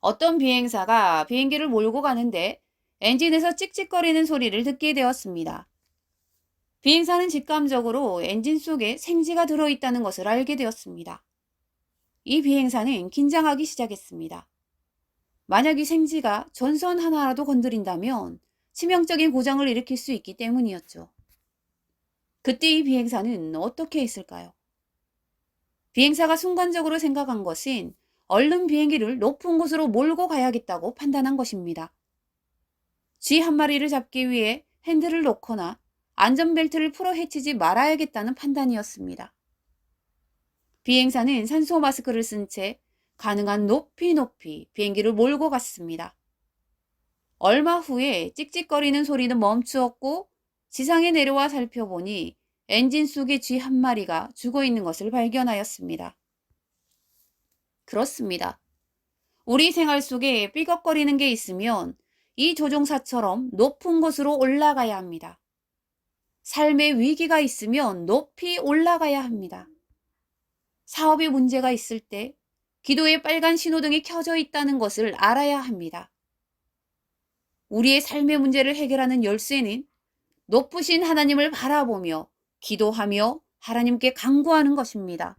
어떤 비행사가 비행기를 몰고 가는데 엔진에서 찍찍거리는 소리를 듣게 되었습니다. 비행사는 직감적으로 엔진 속에 생지가 들어있다는 것을 알게 되었습니다. 이 비행사는 긴장하기 시작했습니다. 만약 이 생지가 전선 하나라도 건드린다면 치명적인 고장을 일으킬 수 있기 때문이었죠. 그때 이 비행사는 어떻게 했을까요? 비행사가 순간적으로 생각한 것은 얼른 비행기를 높은 곳으로 몰고 가야겠다고 판단한 것입니다. 쥐 한 마리를 잡기 위해 핸들을 놓거나 안전벨트를 풀어 헤치지 말아야겠다는 판단이었습니다. 비행사는 산소 마스크를 쓴 채 가능한 높이 비행기를 몰고 갔습니다. 얼마 후에 찍찍거리는 소리는 멈추었고 지상에 내려와 살펴보니 엔진 속에 쥐 한 마리가 죽어 있는 것을 발견하였습니다. 그렇습니다. 우리 생활 속에 삐걱거리는 게 있으면 이 조종사처럼 높은 곳으로 올라가야 합니다. 삶의 위기가 있으면 높이 올라가야 합니다. 사업에 문제가 있을 때 기도의 빨간 신호등이 켜져 있다는 것을 알아야 합니다. 우리의 삶의 문제를 해결하는 열쇠는 높으신 하나님을 바라보며 기도하며 하나님께 간구하는 것입니다.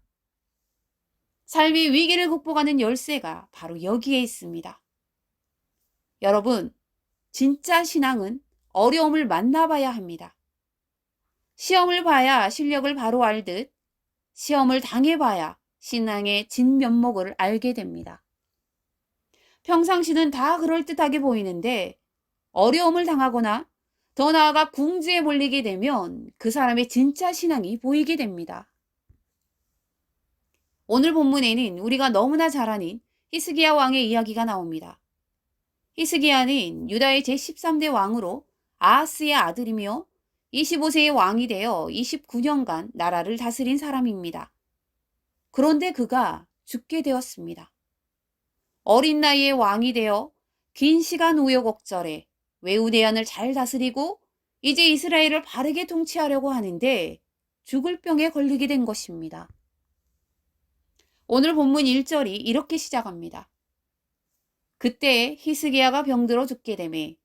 삶의 위기를 극복하는 열쇠가 바로 여기에 있습니다. 여러분, 진짜 신앙은 어려움을 만나봐야 합니다. 시험을 봐야 실력을 바로 알듯 시험을 당해봐야 신앙의 진면목을 알게 됩니다. 평상시는 다 그럴듯하게 보이는데 어려움을 당하거나 더 나아가 궁지에 몰리게 되면 그 사람의 진짜 신앙이 보이게 됩니다. 오늘 본문에는 우리가 너무나 잘 아는 히스기야 왕의 이야기가 나옵니다. 히스기야는 유다의 제13대 왕으로 아하스의 아들이며 25세의 왕이 되어 29년간 나라를 다스린 사람입니다. 그런데 그가 죽게 되었습니다. 어린 나이에 왕이 되어 긴 시간 우여곡절에 외우 대안을 잘 다스리고 이제 이스라엘을 바르게 통치하려고 하는데 죽을 병에 걸리게 된 것입니다. 오늘 본문 1절이 이렇게 시작합니다. 그때 히스기야가 병들어 죽게 되매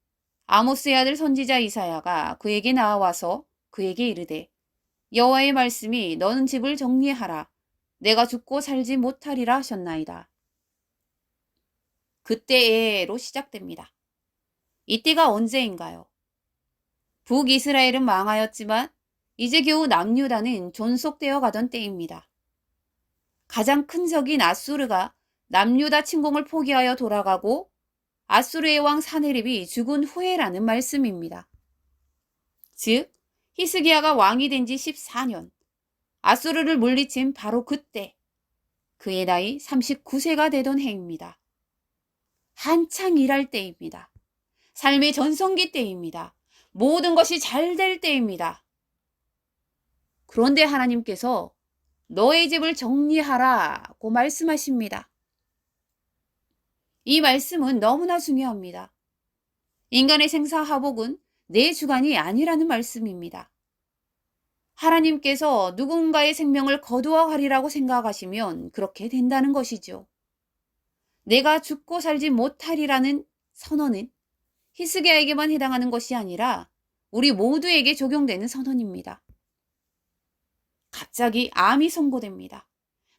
아모스의 아들 선지자 이사야가 그에게 나와서 그에게 이르되 여호와의 말씀이 너는 집을 정리하라. 내가 죽고 살지 못하리라 하셨나이다. 그때로 시작됩니다. 이때가 언제인가요? 북이스라엘은 망하였지만 이제 겨우 남유다는 존속되어 가던 때입니다. 가장 큰 적인 아수르가 남유다 침공을 포기하여 돌아가고 아수르의 왕 사네립이 죽은 후에라는 말씀입니다. 즉 히스기야가 왕이 된 지 14년, 아수르를 물리친 바로 그때, 그의 나이 39세가 되던 해입니다. 한창 일할 때입니다. 삶의 전성기 때입니다. 모든 것이 잘 될 때입니다. 그런데 하나님께서 너의 집을 정리하라고 말씀하십니다. 이 말씀은 너무나 중요합니다. 인간의 생사화복은 내 주관이 아니라는 말씀입니다. 하나님께서 누군가의 생명을 거두어 가리라고 생각하시면 그렇게 된다는 것이죠. 내가 죽고 살지 못하리라는 선언은 히스기야에게만 해당하는 것이 아니라 우리 모두에게 적용되는 선언입니다. 갑자기 암이 선고됩니다.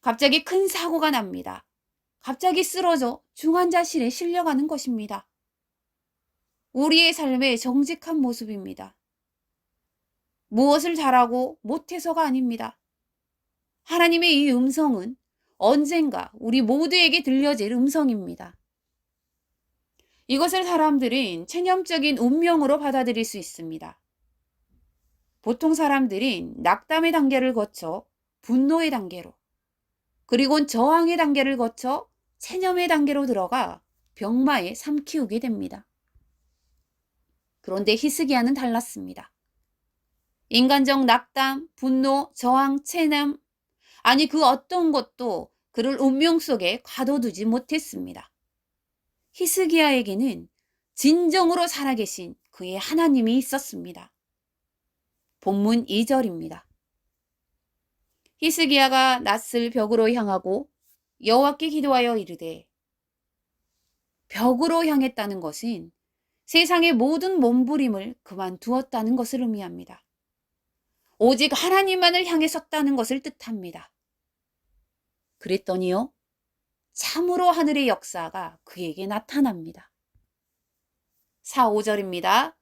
갑자기 큰 사고가 납니다. 갑자기 쓰러져 중환자실에 실려가는 것입니다. 우리의 삶의 정직한 모습입니다. 무엇을 잘하고 못해서가 아닙니다. 하나님의 이 음성은 언젠가 우리 모두에게 들려질 음성입니다. 이것을 사람들은 체념적인 운명으로 받아들일 수 있습니다. 보통 사람들은 낙담의 단계를 거쳐 분노의 단계로, 그리고 저항의 단계를 거쳐 체념의 단계로 들어가 병마에 삼키우게 됩니다. 그런데 히스기야는 달랐습니다. 인간적 낙담, 분노, 저항, 체념, 아니 그 어떤 것도 그를 운명 속에 가둬두지 못했습니다. 히스기야에게는 진정으로 살아계신 그의 하나님이 있었습니다. 본문 2절입니다. 히스기야가 낯을 벽으로 향하고 여호와께 기도하여 이르되 벽으로 향했다는 것은 세상의 모든 몸부림을 그만두었다는 것을 의미합니다. 오직 하나님만을 향해 섰다는 것을 뜻합니다. 그랬더니요, 참으로 하늘의 역사가 그에게 나타납니다. 4, 5절입니다.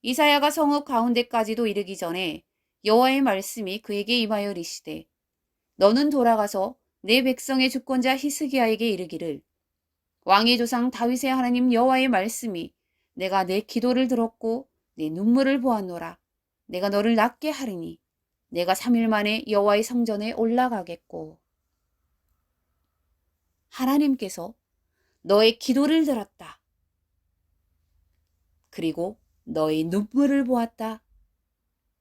이사야가 성읍 가운데까지도 이르기 전에 여호와의 말씀이 그에게 임하여 이르시되 너는 돌아가서 내 백성의 주권자 히스기야에게 이르기를 왕의 조상 다윗의 하나님 여호와의 말씀이 내가 내 기도를 들었고 내 눈물을 보았노라. 내가 너를 낫게 하리니 내가 3일 만에 여호와의 성전에 올라가겠고. 하나님께서 너의 기도를 들었다. 그리고 너의 눈물을 보았다.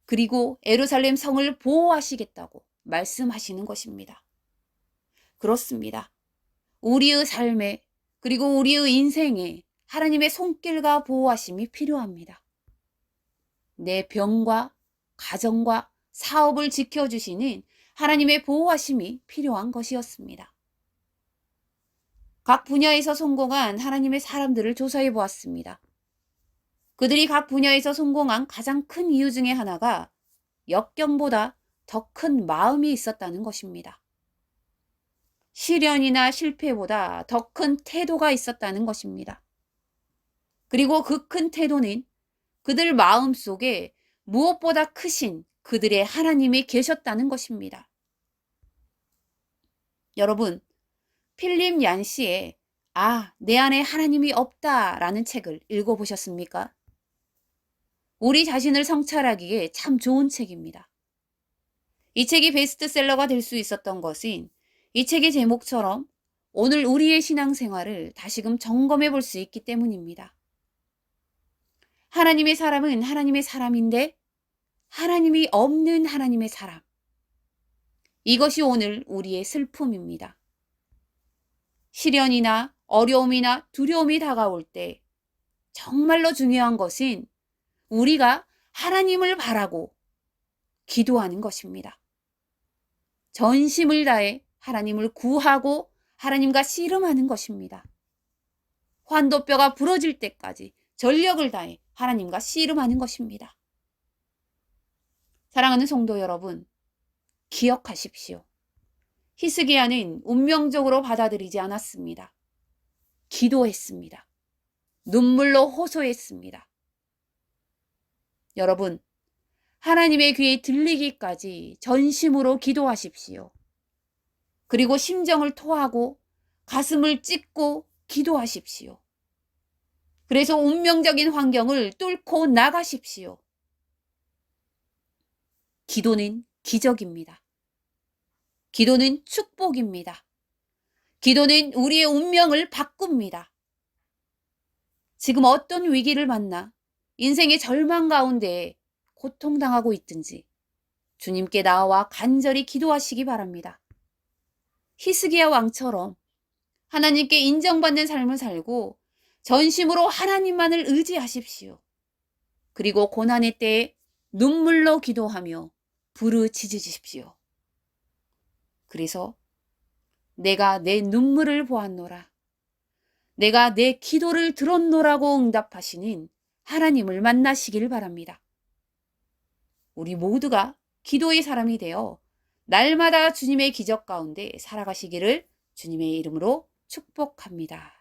그리고 예루살렘 성을 보호하시겠다고 말씀하시는 것입니다. 그렇습니다. 우리의 삶에 그리고 우리의 인생에 하나님의 손길과 보호하심이 필요합니다. 내 병과 가정과 사업을 지켜주시는 하나님의 보호하심이 필요한 것이었습니다. 각 분야에서 성공한 하나님의 사람들을 조사해 보았습니다. 그들이 각 분야에서 성공한 가장 큰 이유 중에 하나가 역경보다 더 큰 마음이 있었다는 것입니다. 시련이나 실패보다 더 큰 태도가 있었다는 것입니다. 그리고 그 큰 태도는 그들 마음 속에 무엇보다 크신 그들의 하나님이 계셨다는 것입니다. 여러분, 필립 얀시의 내 안에 하나님이 없다라는 책을 읽어보셨습니까? 우리 자신을 성찰하기에 참 좋은 책입니다. 이 책이 베스트셀러가 될 수 있었던 것은 이 책의 제목처럼 오늘 우리의 신앙생활을 다시금 점검해 볼 수 있기 때문입니다. 하나님의 사람은 하나님의 사람인데 하나님이 없는 하나님의 사람. 이것이 오늘 우리의 슬픔입니다. 시련이나 어려움이나 두려움이 다가올 때 정말로 중요한 것은 우리가 하나님을 바라고 기도하는 것입니다. 전심을 다해 하나님을 구하고 하나님과 씨름하는 것입니다. 환도뼈가 부러질 때까지 전력을 다해 하나님과 씨름하는 것입니다. 사랑하는 성도 여러분, 기억하십시오. 히스기야는 운명적으로 받아들이지 않았습니다. 기도했습니다. 눈물로 호소했습니다. 여러분, 하나님의 귀에 들리기까지 전심으로 기도하십시오. 그리고 심정을 토하고 가슴을 찢고 기도하십시오. 그래서 운명적인 환경을 뚫고 나가십시오. 기도는 기적입니다. 기도는 축복입니다. 기도는 우리의 운명을 바꿉니다. 지금 어떤 위기를 만나 인생의 절망 가운데 고통당하고 있든지 주님께 나와 간절히 기도하시기 바랍니다. 히스기야 왕처럼 하나님께 인정받는 삶을 살고 전심으로 하나님만을 의지하십시오. 그리고 고난의 때에 눈물로 기도하며 부르짖으십시오. 그래서 내가 내 눈물을 보았노라. 내가 내 기도를 들었노라고 응답하시는 하나님을 만나시길 바랍니다. 우리 모두가 기도의 사람이 되어 날마다 주님의 기적 가운데 살아가시기를 주님의 이름으로 축복합니다.